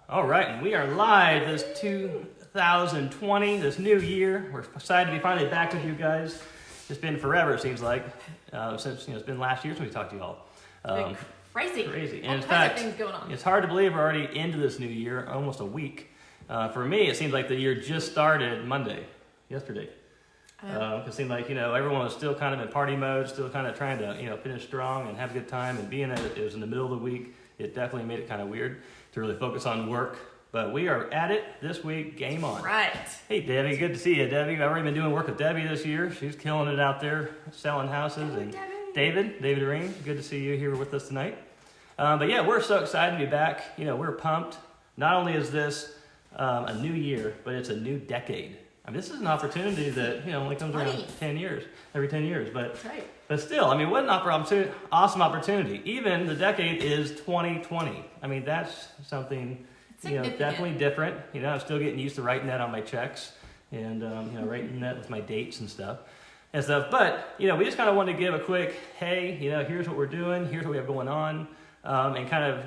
All right, and we are live this 2020, this new year. We're excited to be finally back with you guys. It's been forever, it seems like, since it's been last year since we talked to you all. Crazy. And in All fact, kinds of things going on. it's hard to believe we're already into this new year, almost a week. For me, it seems like the year just started yesterday. It seemed like, everyone was still kind of in party mode, still kind of trying to, finish strong and have a good time. And being that it was in the middle of the week, it definitely made it kind of weird to really focus on work. But we are at it this week, game on. Right. Hey, Debbie, good to see you, Debbie. I've already been doing work with Debbie this year. She's killing it out there, selling houses. And David Ring, good to see you here with us tonight. But yeah, we're so excited to be back. We're pumped. Not only is this a new year, but it's a new decade. I mean, this is an opportunity that, only comes around every 10 years. But still, what an awesome opportunity. Even the decade is 2020. I mean, that's something, definitely different. I'm still getting used to writing that on my checks and, writing that with my dates and stuff. But, we just kind of wanted to give a quick, hey, here's what we're doing, here's what we have going on, and kind of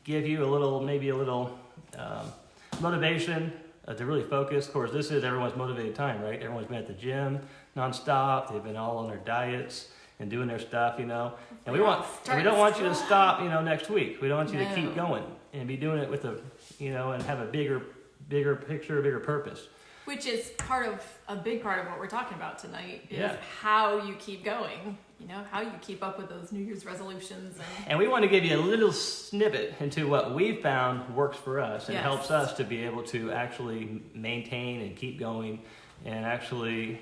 give you maybe a little motivation to really focus. Of course, this is everyone's motivated time, right? Everyone's been at the gym nonstop. They've been all on their diets and doing their stuff, And we don't want you to stop, next week. We don't want you to keep going and be doing it with and have a bigger picture, a bigger purpose. Which is a big part of what we're talking about tonight is how you keep going, how you keep up with those New Year's resolutions. And we want to give you a little snippet into what we found works for us and helps us to be able to actually maintain and keep going and actually,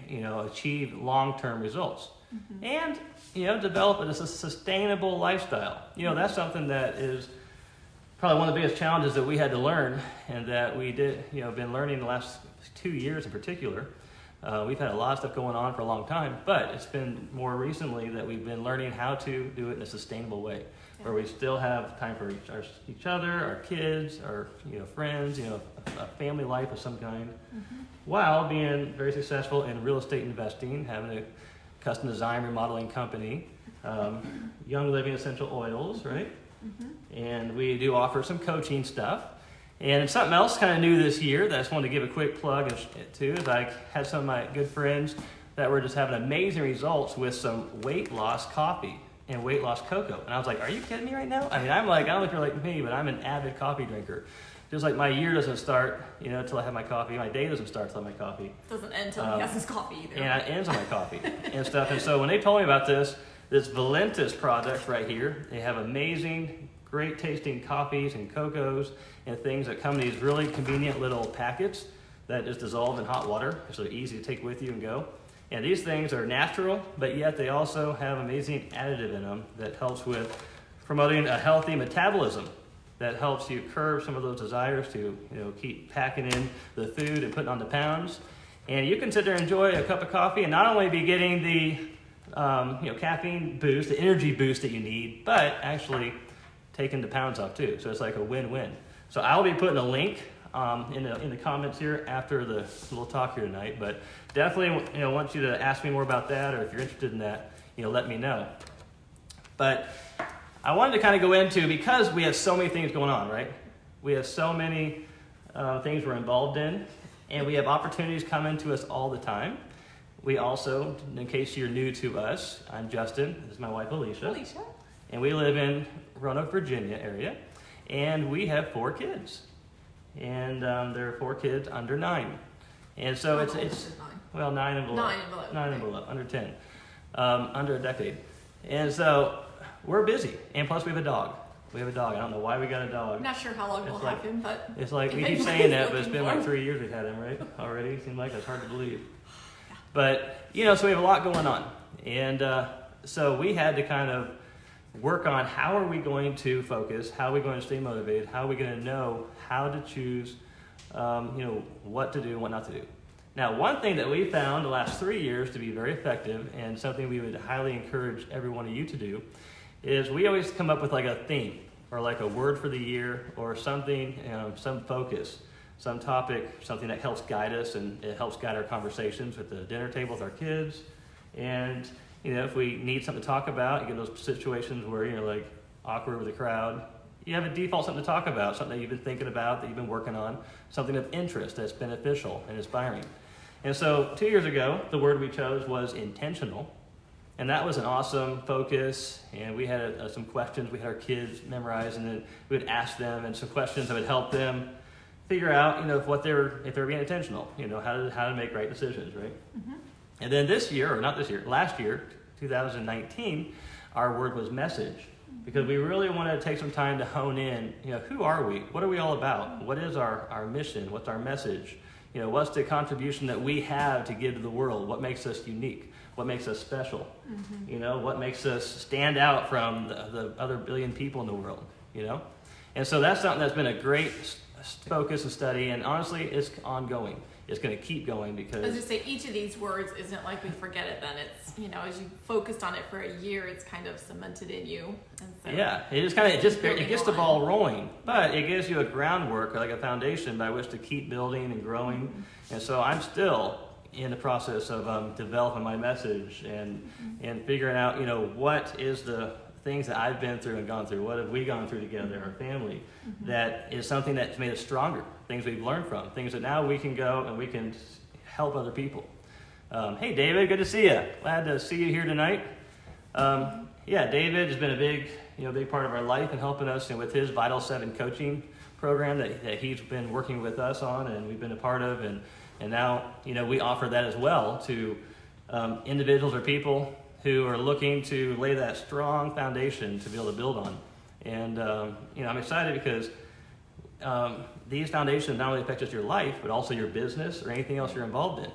achieve long-term results. Mm-hmm. And, develop a sustainable lifestyle. That's something that is probably one of the biggest challenges that we had to learn and that we did, been learning the last 2 years in particular. We've had a lot of stuff going on for a long time, but it's been more recently that we've been learning how to do it in a sustainable way, where we still have time for each other, our kids, our friends, a family life of some kind, while being very successful in real estate investing, having a custom design remodeling company, Young Living Essential Oils, right? Mm-hmm. And we do offer some coaching stuff. And something else kind of new this year that I just wanted to give a quick plug to is I had some of my good friends that were just having amazing results with some weight loss coffee and weight loss cocoa. And I was like, are you kidding me right now? I don't know if you're like me, but I'm an avid coffee drinker. Just like my year doesn't start, until I have my coffee. My day doesn't start until I have my coffee. Doesn't end until he has his coffee either. And it ends on my coffee and stuff. And so when they told me about this Valentis product right here, they have amazing, great tasting coffees and cocos and things that come in these really convenient little packets that just dissolve in hot water, so they're easy to take with you and go. And these things are natural, but yet they also have amazing additive in them that helps with promoting a healthy metabolism, that helps you curb some of those desires to keep packing in the food and putting on the pounds. And you can sit there and enjoy a cup of coffee and not only be getting the caffeine boost, the energy boost that you need, but actually taking the pounds off too. So it's like a win-win. So I'll be putting a link in the comments here after the little talk here tonight. But definitely want you to ask me more about that, or if you're interested in that, let me know. But I wanted to kind of go into, because we have so many things going on, right? We have so many things we're involved in, and we have opportunities coming to us all the time. We also, in case you're new to us, I'm Justin. This is my wife, Alicia. And we live in Roanoke, Virginia area. And we have 4 kids. And there are 4 kids under 9. And so it's 9 and below. 9 and below, under 10. Under a decade. And so we're busy. And plus we have a dog. I don't know why we got a dog. I'm not sure how long we'll have him, but... It's like, we keep saying that, but it's been like 3 years we've had him, right? Already? It seems like that's hard to believe. But, so we have a lot going on. And so we had to kind of work on how are we going to focus, how are we going to stay motivated, how are we going to know how to choose, what to do and what not to do. Now, one thing that we found the last 3 years to be very effective, and something we would highly encourage every one of you to do, is we always come up with like a theme, or like a word for the year, or something, some focus, some topic, something that helps guide us, and it helps guide our conversations at the dinner table with our kids. And if we need something to talk about, you get those situations where you're like awkward with the crowd, you have a default something to talk about, something that you've been thinking about, that you've been working on, something of interest that's beneficial and inspiring. And so 2 years ago, the word we chose was intentional. And that was an awesome focus. And we had some questions we had our kids memorize, and then we would ask them and some questions that would help them figure out, if they're being intentional, how to make right decisions, right? Mm-hmm. And then last year, 2019, our word was message, because we really wanted to take some time to hone in, who are we? What are we all about? What is our mission? What's our message? What's the contribution that we have to give to the world? What makes us unique? What makes us special? Mm-hmm. What makes us stand out from the other billion people in the world? And so that's something that's been a great focus and study, and honestly, it's ongoing. It's going to keep going, because as you say, each of these words isn't like we forget it. Then it's as you focused on it for a year, it's kind of cemented in you. And so yeah, it gets the ball rolling, but it gives you a groundwork, like a foundation by which to keep building and growing. Mm-hmm. And so I'm still in the process of developing my message and figuring out what is the things that I've been through and gone through, what have we gone through together, our family, that is something that's made us stronger, things we've learned from, things that now we can go and we can help other people. Hey, David, good to see you. Glad to see you here tonight. David has been a big part of our life and helping us with his Vital 7 coaching program that he's been working with us on, and we've been a part of, and now, we offer that as well to individuals or people who are looking to lay that strong foundation to be able to build on. And, I'm excited because these foundations not only affect just your life, but also your business or anything else you're involved in.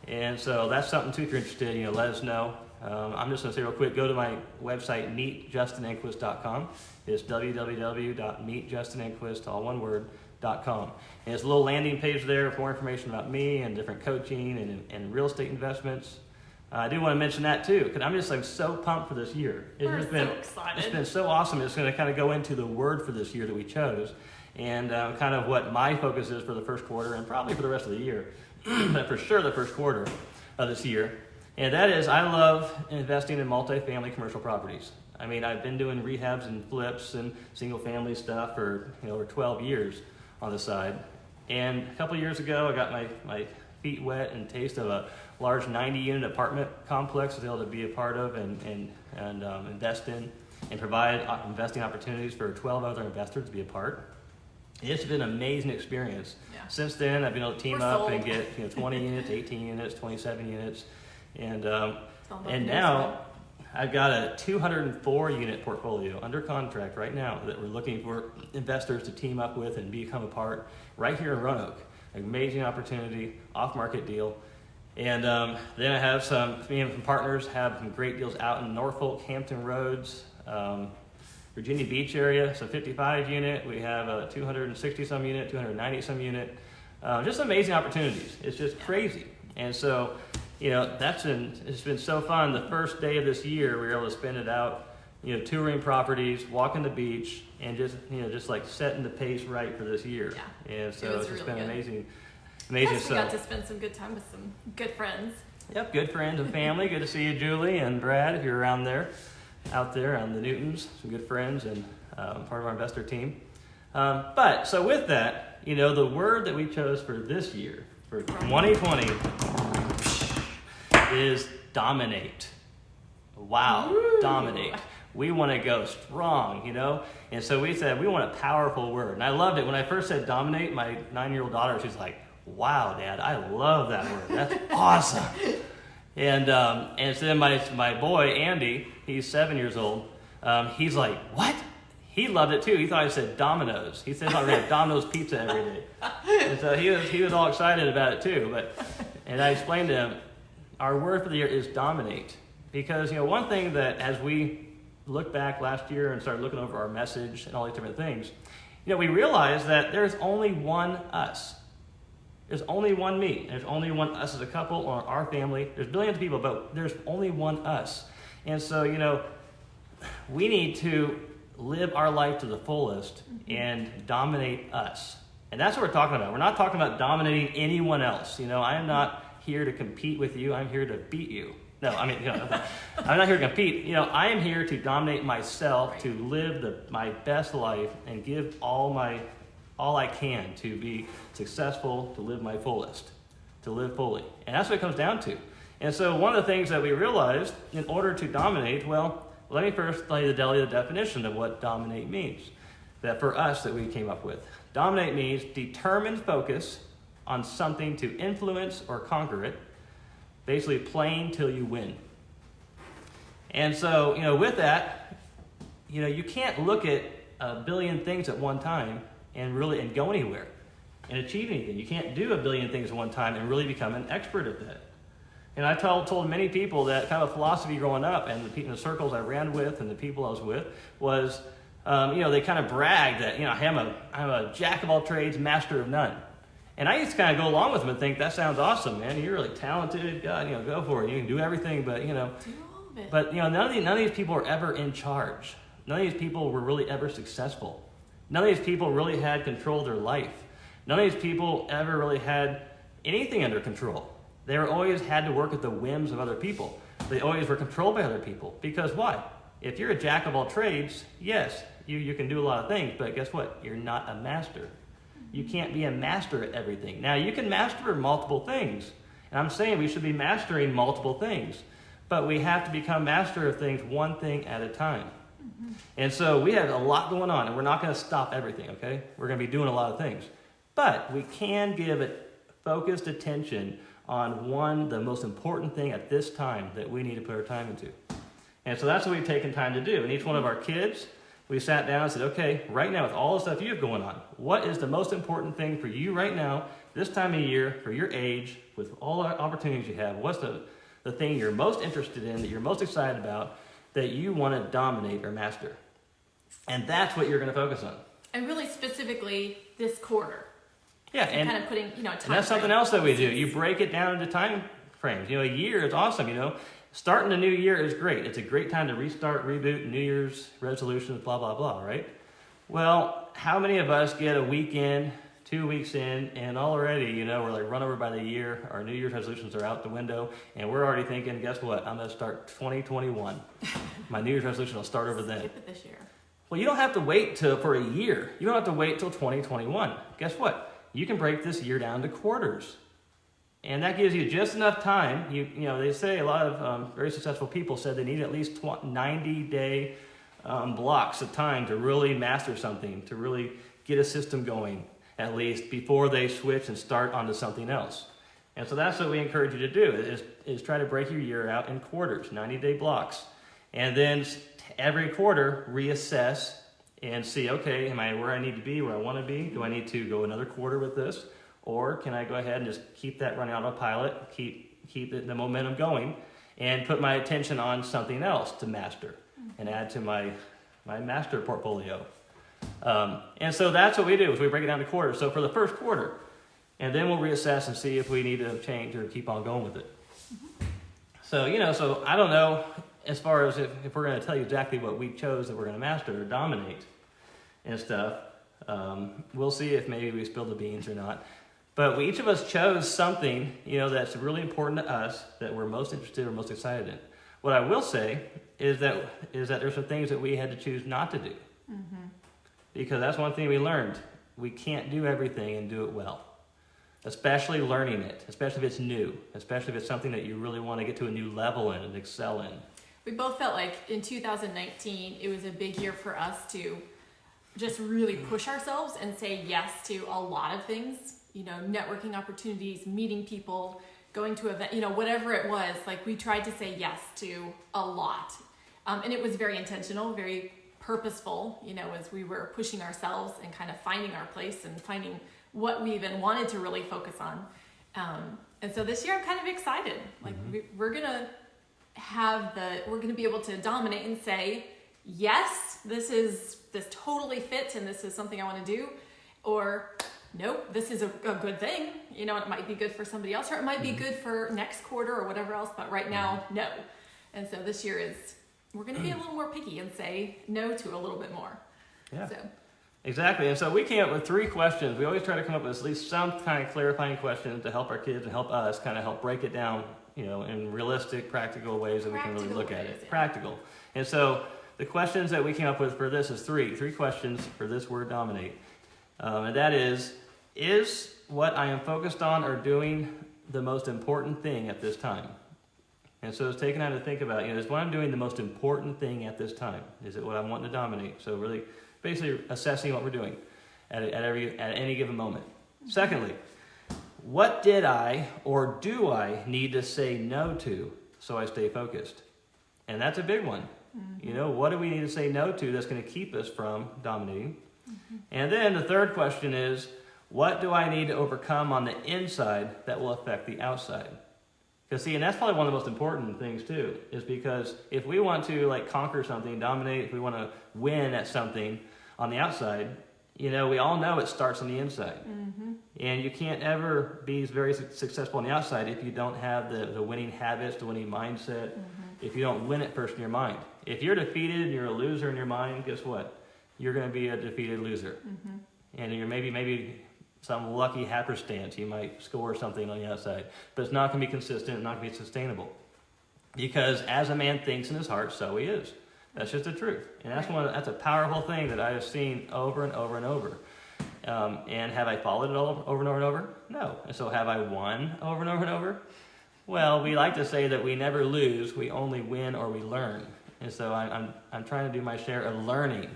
And so that's something too, if you're interested, let us know. I'm just going to say real quick, go to my website, meetjustinenquist.com. It's www.meetjustinenquist, all one word, .com. And it's a little landing page there for more information about me and different coaching and real estate investments. I do want to mention that too, because I'm just so pumped for this year. We're so excited. It's been so awesome. It's going to kind of go into the word for this year that we chose, and kind of what my focus is for the first quarter, and probably for the rest of the year, but for sure the first quarter of this year. And that is, I love investing in multifamily commercial properties. I mean, I've been doing rehabs and flips and single family stuff for over 12 years on the side. And a couple years ago, I got my feet wet and taste of a large 90-unit apartment complex I was able to be a part of and invest in and provide investing opportunities for 12 other investors to be a part. It's been an amazing experience. Yeah. Since then, I've been able to team up and get 20 units, 18 units, 27 units, and now I've got a 204-unit portfolio under contract right now that we're looking for investors to team up with and become a part right here in Roanoke. Amazing opportunity, off-market deal. And then I have some partners have some great deals out in Norfolk, Hampton Roads, Virginia Beach area, so 55 unit. We have a 260 some unit, 290 some unit. Just amazing opportunities. It's just crazy. And so, it's been so fun. The first day of this year, we were able to spend it out, touring properties, walking the beach, and just like setting the pace right for this year. Yeah. And so it's just been amazing. Plus, we got to spend some good time with some good friends. Yep, good friends and family. Good to see you, Julie and Brad, if you're around there, out there on the Newtons. Some good friends and part of our investor team. So with that, the word that we chose for this year, for 2020, is dominate. Wow, Woo. Dominate. We want to go strong, And so we said, we want a powerful word. And I loved it. When I first said dominate, my 9-year-old daughter, she's like, wow, Dad, I love that word. That's awesome. And so then my boy, Andy, he's 7 years old. He's like, what? He loved it too. He thought I said Domino's. He said, we're going to have Domino's pizza every day. And so he was all excited about it too. And I explained to him, our word for the year is dominate. Because, one thing that as we look back last year and started looking over our message and all these different things, we realized that there's only one us. There's only one me. There's only one us as a couple or our family. There's billions of people, but there's only one us. And so, we need to live our life to the fullest and dominate us. And that's what we're talking about. We're not talking about dominating anyone else. I am not here to compete with you. I'm here to beat you. No, I mean, I'm not here to compete. I am here to dominate myself, Right. to live my best life and give all I can to be successful, to live my fullest, to live fully. And that's what it comes down to. And so one of the things that we realized in order to dominate, well, let me first tell you the definition of what dominate means. That for us that we came up with. Dominate means determined focus on something to influence or conquer it. Basically playing till you win. And so, with that, you can't look at a billion things at one time and go anywhere and achieve anything. You can't do a billion things at one time and really become an expert at that. And I told many people that kind of philosophy growing up, and the circles I ran with and the people I was with was, they kind of bragged that, I'm a jack of all trades, master of none. And I used to kind of go along with them and think, that sounds awesome, man. You're really talented. God, go for it. You can do everything, but, Do all of it. But, none of these people were ever in charge. None of these people were really ever successful. None of these people really had control of their life. None of these people ever really had anything under control. They always had to work at the whims of other people. They always were controlled by other people. Because why? If you're a jack of all trades, yes, you can do a lot of things, but guess what? You're not a master. You can't be a master at everything. Now, you can master multiple things. And I'm saying we should be mastering multiple things. But we have to become master of things one thing at a time. Mm-hmm. And so we have a lot going on, and we're not going to stop everything, okay? We're going to be doing a lot of things. But we can give it focused attention on the most important thing at this time that we need to put our time into. And so that's what we've taken time to do. And each one of our kids, we sat down and said, okay, right now with all the stuff you have going on, what is the most important thing for you right now, this time of year, for your age, with all the opportunities you have? What's the thing you're most interested in, that you're most excited about, that you want to dominate or master? And that's what you're going to focus on. And really specifically this quarter. Yeah, So and kind of putting, time and that's something else that we do. You break it down into time frames. A year is awesome, Starting the new year is great. It's a great time to restart, reboot, New Year's resolutions, blah, blah, blah, right? Well, how many of us get a week in, 2 weeks in, and already, we're like run over by the year, our New Year's resolutions are out the window, and we're already thinking, guess what? I'm going to start 2021. My New Year's resolution will start over then. Skip it this year. Well, you don't have to wait for a year. You don't have to wait till 2021. Guess what? You can break this year down to quarters. And that gives you just enough time. They say a lot of very successful people said they need at least 90-day blocks of time to really master something, to really get a system going, at least, before they switch and start onto something else. And so that's what we encourage you to do, is try to break your year out in quarters, 90-day blocks. And then every quarter, reassess and see, okay, am I where I need to be, where I want to be? Do I need to go another quarter with this? Or can I go ahead and just keep that running autopilot, keep the momentum going, and put my attention on something else to master and add to my master portfolio? And so that's what we do, is we break it down to quarters. So for the first quarter, and then we'll reassess and see if we need to change or keep on going with it. So, so I don't know as far as if we're going to tell you exactly what we chose that we're going to master or dominate and stuff. We'll see if maybe we spilled the beans or not. But each of us chose something, that's really important to us, that we're most interested or most excited in. What I will say is that there's some things that we had to choose not to do. Mm-hmm. Because that's one thing we learned. We can't do everything and do it well. Especially learning it, especially if it's new, especially if it's something that you really want to get to a new level in and excel in. We both felt like in 2019, it was a big year for us to just really push ourselves and say yes to a lot of things. Networking opportunities, meeting people, going to event, whatever it was, like we tried to say yes to a lot. And it was very intentional, very purposeful, as we were pushing ourselves and kind of finding our place and finding what we even wanted to really focus on. And so this year I'm kind of excited. Like we're going to be able to dominate and say, yes, this totally fits and this is something I want to do. Or nope, this is a good thing. It might be good for somebody else, or it might be good for next quarter or whatever else, but right now, no. And so this year we're going to be a little more picky and say no to a little bit more. Yeah, so. Exactly. And so we came up with 3 questions. We always try to come up with at least some kind of clarifying question to help our kids and help us kind of help break it down in realistic, practical ways that we can really look at it. Yeah. Practical. And so the questions that we came up with for this is three questions for this word dominate. And that is what I am focused on or doing the most important thing at this time? And so it's taking time to think about, is what I'm doing the most important thing at this time? Is it what I'm wanting to dominate? So really, basically assessing what we're doing at any given moment. Secondly, what did I or do I need to say no to so I stay focused? And that's a big one. What do we need to say no to that's going to keep us from dominating? And then the third question is, what do I need to overcome on the inside that will affect the outside? Because see, and that's probably one of the most important things too, is because if we want to conquer something, dominate, if we want to win at something on the outside, we all know it starts on the inside. And you can't ever be very successful on the outside if you don't have the winning habits, the winning mindset, if you don't win it first in your mind. If you're defeated and you're a loser in your mind, guess what? You're going to be a defeated loser. And you're maybe some lucky happenstance, you might score something on the outside, but it's not going to be consistent, not going to be sustainable. Because as a man thinks in his heart, so he is. That's just the truth. And that's a powerful thing that I have seen over and over and over. And have I followed it all over and over and over? No. And so have I won over and over and over? Well, we like to say that we never lose, we only win or we learn. And so I'm trying to do my share of learning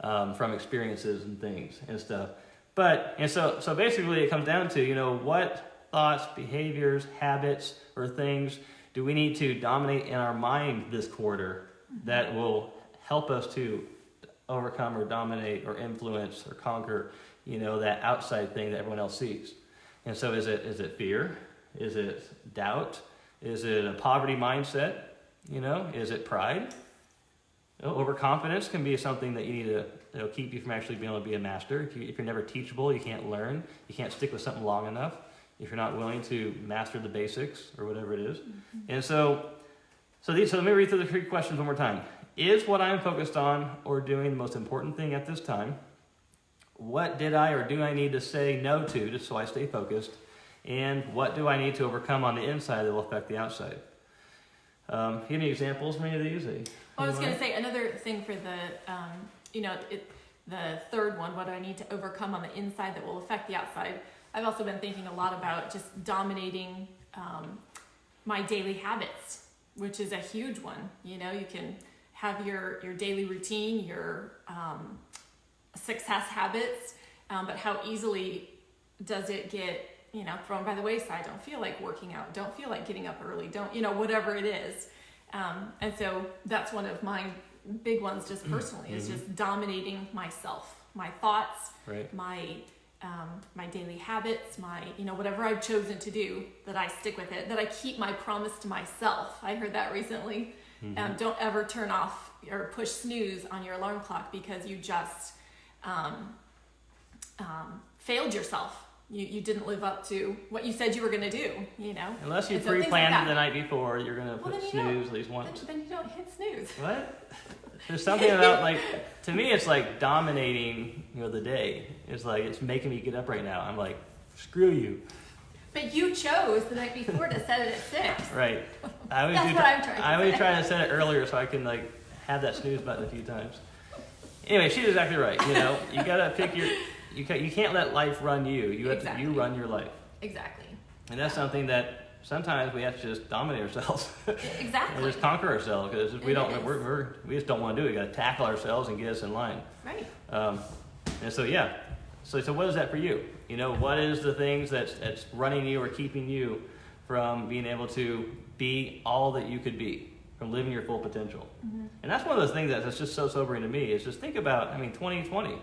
from experiences and things and stuff. So basically it comes down to, what thoughts, behaviors, habits, or things do we need to dominate in our mind this quarter that will help us to overcome or dominate or influence or conquer, that outside thing that everyone else sees. And so is it fear? Is it doubt? Is it a poverty mindset? Is it pride? Overconfidence can be something that you need to keep you from actually being able to be a master. If you're never teachable, you can't learn. You can't stick with something long enough. If you're not willing to master the basics or whatever it is. And so let me read through the three questions one more time. Is what I'm focused on or doing the most important thing at this time? What did I or do I need to say no to just so I stay focused? And what do I need to overcome on the inside that will affect the outside? Any examples of any of these? I was going to say another thing for the third one, what do I need to overcome on the inside that will affect the outside? I've also been thinking a lot about just dominating my daily habits, which is a huge one. You can have your daily routine, your success habits, but how easily does it get thrown by the wayside? Don't feel like working out, don't feel like getting up early, don't whatever it is. And so that's one of my big ones just personally is just dominating myself, my thoughts, right. my daily habits, my whatever I've chosen to do, that I stick with it, that I keep my promise to myself. I heard that recently. Don't ever turn off or push snooze on your alarm clock because you just failed yourself. You didn't live up to what you said you were going to do, Unless you And so pre-planned things it the night before, you're going to put snooze at least once. Then you don't hit snooze. What? There's something about, to me, it's like dominating, the day. It's like, it's making me get up right now. I'm like, screw you. But you chose the night before to set it at 6. Right. I always try to set it earlier so I can, have that snooze button a few times. Anyway, she's exactly right. You got to pick you can't let life run you. You run your life. Exactly. And that's something that sometimes we have to just dominate ourselves. Exactly. And just conquer ourselves, because if we just don't want to do it. We got to tackle ourselves and get us in line. Right. And so yeah. So what is that for you? What is the things that's running you or keeping you from being able to be all that you could be, from living your full potential? And that's one of those things that's just so sobering to me, is just think about, 2020.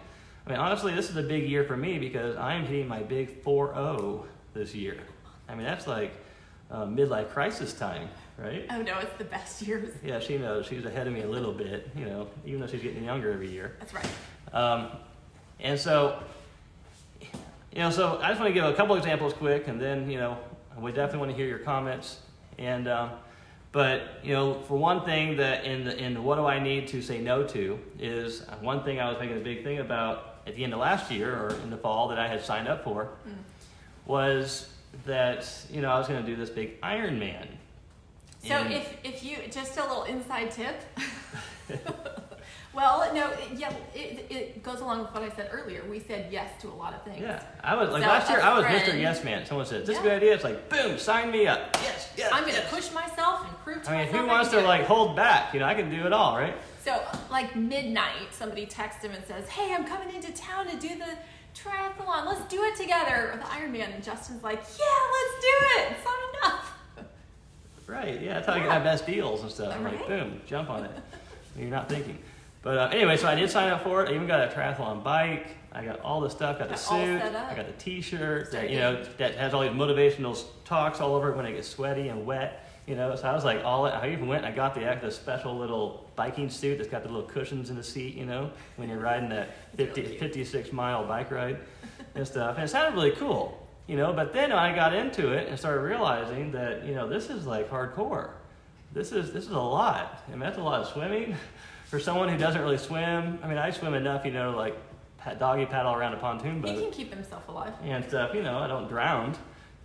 Honestly, this is a big year for me because I am hitting my big 4-0 this year. That's like midlife crisis time, right? Oh no, it's the best years. Yeah, she knows. She's ahead of me a little bit, even though she's getting younger every year. That's right. And so, so I just want to give a couple examples quick, and then, we definitely want to hear your comments. And, but, for one thing, that in what do I need to say no to is one thing I was making a big thing about at the end of last year, or in the fall, that I had signed up for, was that, I was going to do this big Ironman So if you, just a little inside tip. Well, no, yeah, it goes along with what I said earlier. We said yes to a lot of things. Yeah, I was like So last year. a I was friend- Mr. Yes Man. Someone said, "This is a Yeah. good idea." It's like, boom, sign me up. Yes, yes. I'm going to yes. push myself and prove to I mean, myself who I wants can to do like it. hold back? I can do it all, right? So, like midnight, somebody texts him and says, "Hey, I'm coming into town to do the triathlon. Let's do it together." Or the Ironman. And Justin's like, "Yeah, let's do it. Sign up." Right. Yeah, that's how you get Yeah. my best deals and stuff. I'm like, Right. boom, jump on it. You're not thinking. But anyway, so I did sign up for it. I even got a triathlon bike. I got all the stuff. Got the Got all suit. set up. I got the T-shirt that Started. that has all these motivational talks all over it when it gets sweaty and wet. So I was like, I even went and I got the special little biking suit that's got the little cushions in the seat. When you're riding that 56-mile bike ride and stuff. And it sounded really cool. But then I got into it and started realizing that this is like hardcore. This is a lot. That's a lot of swimming. For someone who doesn't really swim, I swim enough, like doggy paddle around a pontoon boat. He can keep himself alive. And stuff, I don't drown.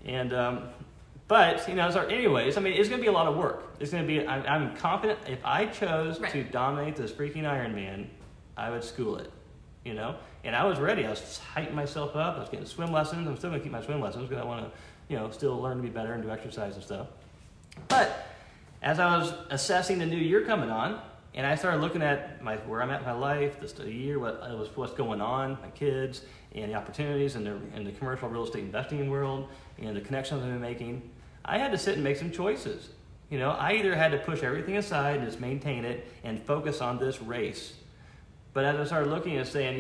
And, but, so anyways, it's going to be a lot of work. It's going to be, I'm confident if I chose Right. to dominate this freaking Ironman, I would school it, And I was ready. I was hyping myself up. I was getting swim lessons. I'm still going to keep my swim lessons because I want to, still learn to be better and do exercise and stuff. But as I was assessing the new year coming on, and I started looking at where I'm at in my life, the year, what's going on, my kids, and the opportunities in the commercial real estate investing world, and the connections I've been making, I had to sit and make some choices. I either had to push everything aside and just maintain it and focus on this race. But as I started looking and saying,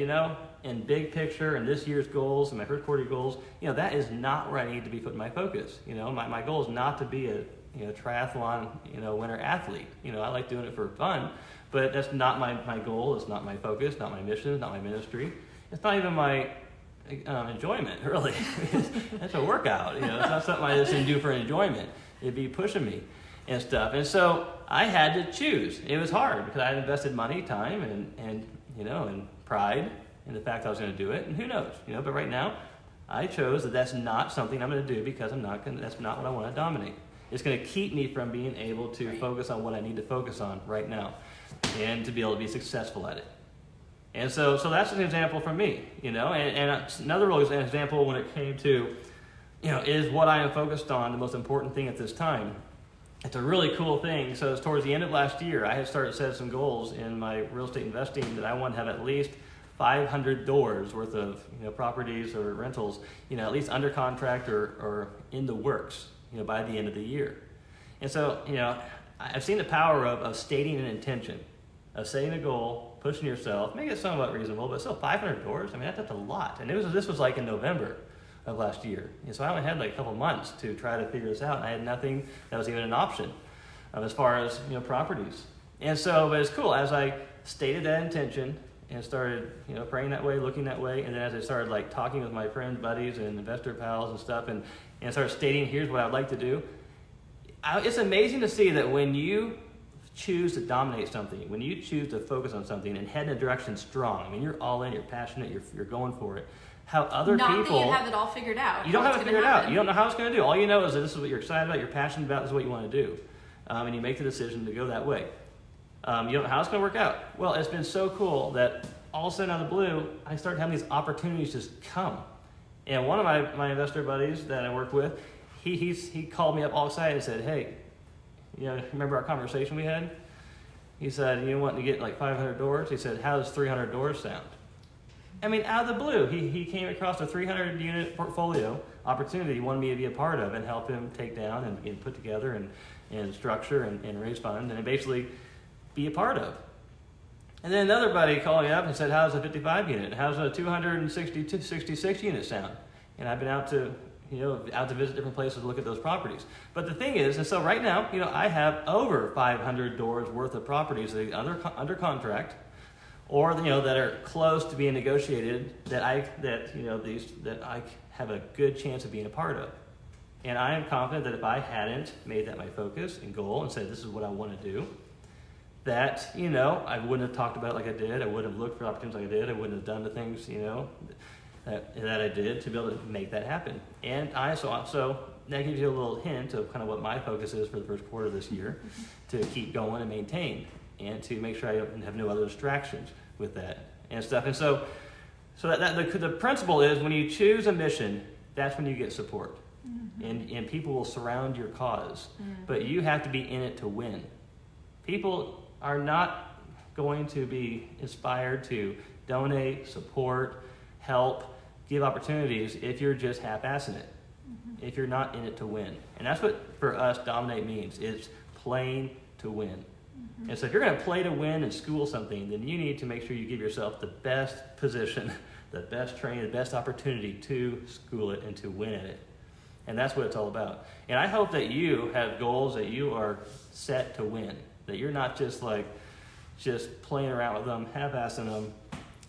in big picture and this year's goals and my first quarter goals, that is not where I need to be putting my focus. My goal is not to be a triathlon, winter athlete. I like doing it for fun, but that's not my goal. It's not my focus, not my mission, it's not my ministry. It's not even my enjoyment, really. That's a workout. It's not something I just do for enjoyment. It'd be pushing me and stuff. And so I had to choose. It was hard because I had invested money, time, and pride in the fact I was going to do it. And who knows, But right now, I chose that that's not something I'm going to do because that's not what I want to dominate. It's going to keep me from being able to focus on what I need to focus on right now and to be able to be successful at it. And so that's an example from me, and another real example when it came to, is what I am focused on the most important thing at this time. It's a really cool thing. So it's towards the end of last year, I had started set some goals in my real estate investing that I want to have at least 500 doors worth of properties or rentals, at least under contract or in the works. By the end of the year. And so, I've seen the power of stating an intention, of setting a goal, pushing yourself, make it somewhat reasonable, but still 500 doors, that's a lot. And this was like in November of last year. And so I only had like a couple months to try to figure this out. And I had nothing that was even an option as far as, properties. And so, but it's cool. As I stated that intention and started, praying that way, looking that way, and then as I started like talking with my friends, buddies, and investor pals and stuff, and started stating, here's what I'd like to do. It's amazing to see that when you choose to dominate something, when you choose to focus on something and head in a direction strong, you're all in, you're passionate, you're going for it. How other Not people... that you have it all figured out. You don't have it figured out. You don't know how it's going to do. All you know is that this is what you're excited about, you're passionate about, this is what you want to do. And you make the decision to go that way. You don't know how it's going to work out. Well, it's been so cool that all of a sudden out of the blue, I started having these opportunities just come. And one of my investor buddies that I work with, he called me up all excited and said, hey, remember our conversation we had? He said, you want to get like 500 doors? He said, how does 300 doors sound? Out of the blue, he came across a 300 unit portfolio opportunity he wanted me to be a part of and help him take down and put together and structure and raise funds and basically be a part of. And then another buddy called me up and said, how's a 55 unit? How's a 266 unit sound? And I've been out to visit different places to look at those properties. But the thing is, and so right now, I have over 500 doors worth of properties that are under contract or, that are close to being negotiated that I have a good chance of being a part of. And I am confident that if I hadn't made that my focus and goal and said, this is what I want to do, that, I wouldn't have talked about it like I did. I wouldn't have looked for opportunities like I did. I wouldn't have done the things, that I did to be able to make that happen. And so that gives you a little hint of kind of what my focus is for the first quarter of this year, to keep going and maintain, and to make sure I have no other distractions with that and stuff. And so the principle is, when you choose a mission, that's when you get support. And people will surround your cause. But you have to be in it to win. People are not going to be inspired to donate, support, help, give opportunities if you're just half-assing it, if you're not in it to win. And that's what, for us, Dominate means. It's playing to win. And so if you're going to play to win and school something, then you need to make sure you give yourself the best position, the best training, the best opportunity to school it and to win at it. And that's what it's all about. And I hope that you have goals that you are set to win, that you're not just playing around with them, half-assing them,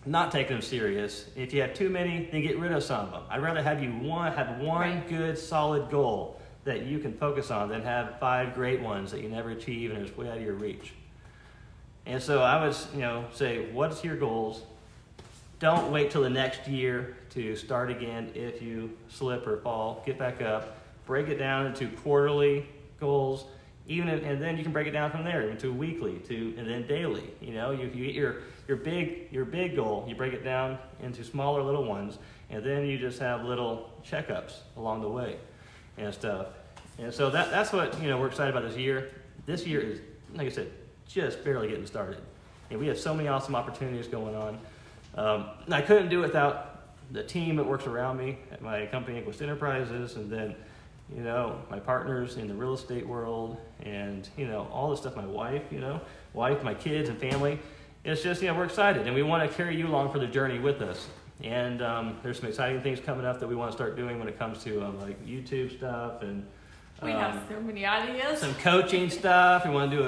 not taking them serious. If you have too many, then get rid of some of them. I'd rather have you have one good, solid goal that you can focus on than have 5 great ones that you never achieve and it's way out of your reach. And so I would, say, what's your goals? Don't wait till the next year to start again. If you slip or fall, get back up. Break it down into quarterly goals, and then you can break it down from there into weekly, and then daily. You get your big goal, you break it down into smaller little ones, and then you just have little checkups along the way and stuff. And so that's what we're excited about this year. This year is, like I said, just barely getting started, and we have so many awesome opportunities going on. I couldn't do it without the team that works around me at my company, Enquist Enterprises, and then my partners in the real estate world, and all the stuff. My wife, my kids and family. It's just we're excited, and we want to carry you along for the journey with us. And there's some exciting things coming up that we want to start doing when it comes to like YouTube stuff, and we have so many ideas. Some coaching stuff. We want to do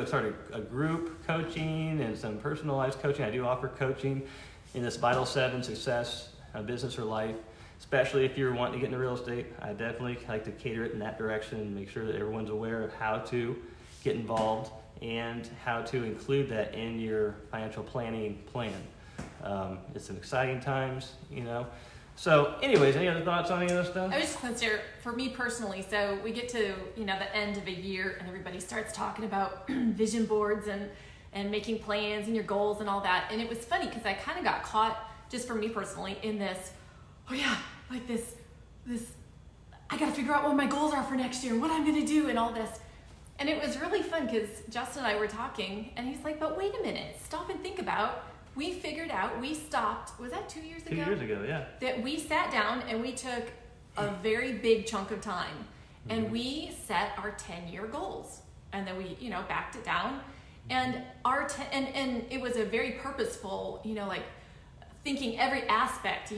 a group coaching and some personalized coaching. I do offer coaching in this Vital 7 success, business or life, especially if you're wanting to get into real estate. I definitely like to cater it in that direction and make sure that everyone's aware of how to get involved and how to include that in your financial planning plan. It's some exciting times, So anyways, any other thoughts on any of this stuff? I was just going to say, for me personally, so we get to, the end of a year and everybody starts talking about vision boards and making plans and your goals and all that. And it was funny because I kind of got caught, just for me personally, in this, I got to figure out what my goals are for next year, what I'm going to do and all this. And it was really fun because Justin and I were talking and he's like, but wait a minute, stop and think about, we figured out, we stopped, was that 2 years ago? 2 years ago, yeah. That we sat down and we took a very big chunk of time and we set our 10-year goals. And then we, backed it down. And and it was a very purposeful, thinking every aspect,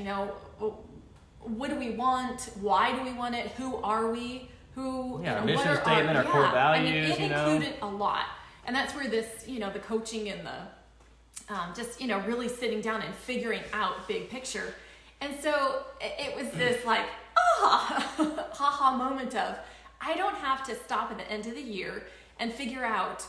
what do we want? Why do we want it? Who are we? Our mission statement, our core values, it included a lot. And that's where this, the coaching and the, really sitting down and figuring out big picture. And so it was this ha-ha moment of, I don't have to stop at the end of the year and figure out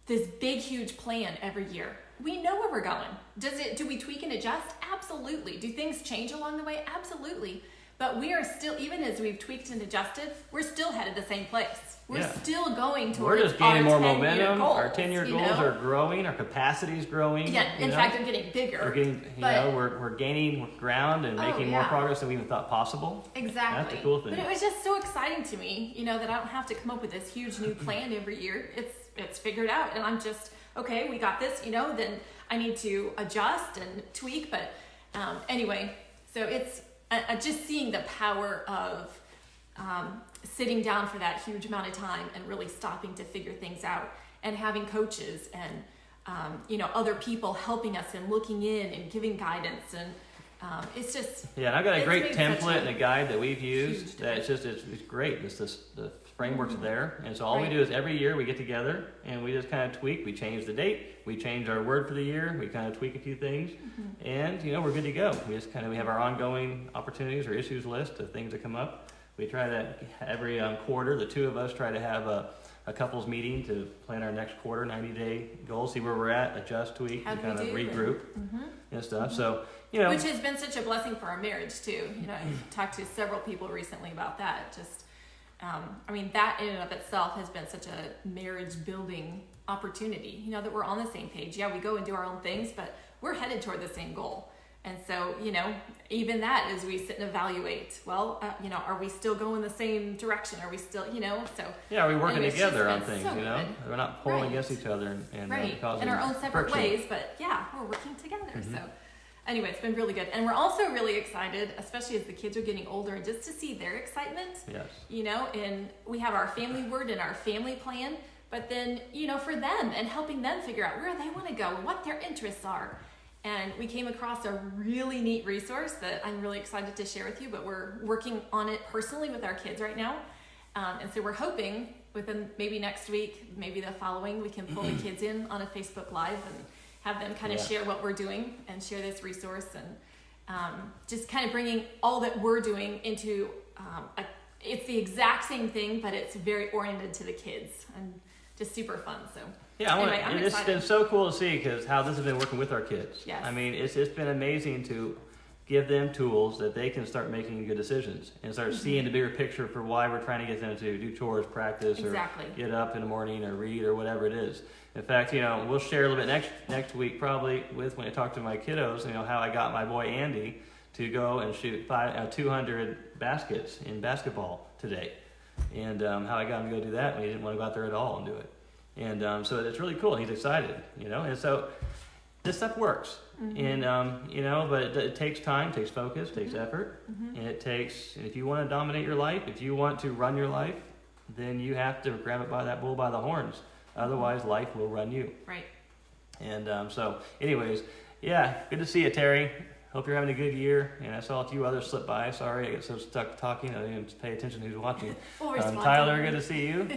this big, huge plan every year. We know where we're going. Do we tweak and adjust? Absolutely. Do things change along the way? Absolutely. But we are still, even as we've tweaked and adjusted, we're still headed the same place. We're still going towards We're just gaining more momentum. Goals, our 10-year goals are growing. Our capacity is growing. Yeah, in fact, they're getting bigger. We're getting, we're gaining ground and making more progress than we even thought possible. Exactly. That's the cool thing. But it was just so exciting to me, that I don't have to come up with this huge new plan every year. It's figured out, and I'm just, okay, we got this, then I need to adjust and tweak. But anyway, so it's just seeing the power of sitting down for that huge amount of time and really stopping to figure things out, and having coaches and other people helping us and looking in and giving guidance, and it's just and I've got a great template and a guide that we've used that it's great. The framework's there, and so all we do is every year we get together and we just kind of tweak. We change the date, we change our word for the year, we kind of tweak a few things, and we're good to go. We just we have our ongoing opportunities or issues list of things that come up. We try to every quarter, the two of us try to have a couples meeting to plan our next quarter, 90-day goals, see where we're at, adjust, tweak, and kind of regroup and stuff. So, you know. Which has been such a blessing for our marriage too. You know, I've talked to several people recently about that. Just, I mean, that in and of itself has been such a marriage building opportunity, you know, that we're on the same page. Yeah, we go and do our own things, but we're headed toward the same goal. And so, you know, even that as we sit and evaluate, well, you know, are we still going the same direction? Are we still, you know, so. Yeah, are we working anyways, together on things, so you know? good. We're not pulling Right. against each other and Right, causing in our own separate friction. ways, but yeah, we're working together. So anyway, it's been really good. And we're also really excited, especially as the kids are getting older, and just to see their excitement, Yes. you know, and we have our family word and our family plan, but then, you know, for them and helping them figure out where they want to go and what their interests are. And we came across a really neat resource that I'm really excited to share with you, but we're working on it personally with our kids right now. And so we're hoping within maybe next week, maybe the following, we can pull the kids in on a Facebook Live and have them kind of share what we're doing and share this resource and just kind of bringing all that we're doing into it's the exact same thing, but it's very oriented to the kids and just super fun. So. Yeah, Anyway, I'm it's excited. been so cool to see because how this has been working with our kids. Yes. I mean, it's been amazing to give them tools that they can start making good decisions and start seeing the bigger picture for why we're trying to get them to do chores, practice, Exactly. or get up in the morning or read or whatever it is. In fact, you know, we'll share a little bit next week probably with when I talk to my kiddos, you know, how I got my boy Andy to go and shoot 200 baskets in basketball today, and how I got him to go do that when he didn't want to go out there at all and do it. And so it's really cool. He's excited, you know. And so this stuff works, and you know, but it takes time, takes focus, takes effort, and it takes. And if you want to dominate your life, if you want to run your life, then you have to grab it by that bull by the horns. Otherwise, life will run you. Right. And so, anyways, yeah, good to see you, Terry. Hope you're having a good year. And I saw a few others slip by. Sorry, I get so stuck talking. I didn't even pay attention to who's watching. We'll respond to Tyler, them. good to see you.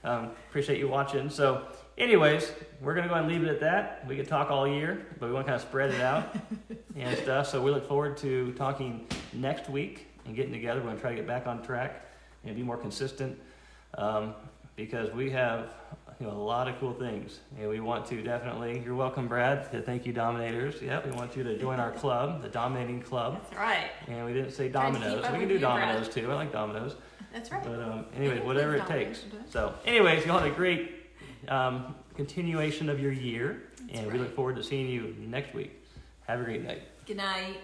Appreciate you watching. So, anyways, we're going to go ahead and leave it at that. We could talk all year, but we want to kind of spread it out and stuff. So, we look forward to talking next week and getting together. We're going to try to get back on track and be more consistent because we have a lot of cool things. And we want to definitely, you're welcome, Brad. Thank you, Dominators. Yep, we want you to join our club, the Dominating Club. That's right. And we didn't say Trying to keep dominoes. up We can with do you, Brad. dominoes too. I like dominoes. That's right. But anyways, It whatever it includes takes. dominoes. So anyways, y'all had a great continuation of your year. That's And we right. look forward to seeing you next week. Have a great night. Good night.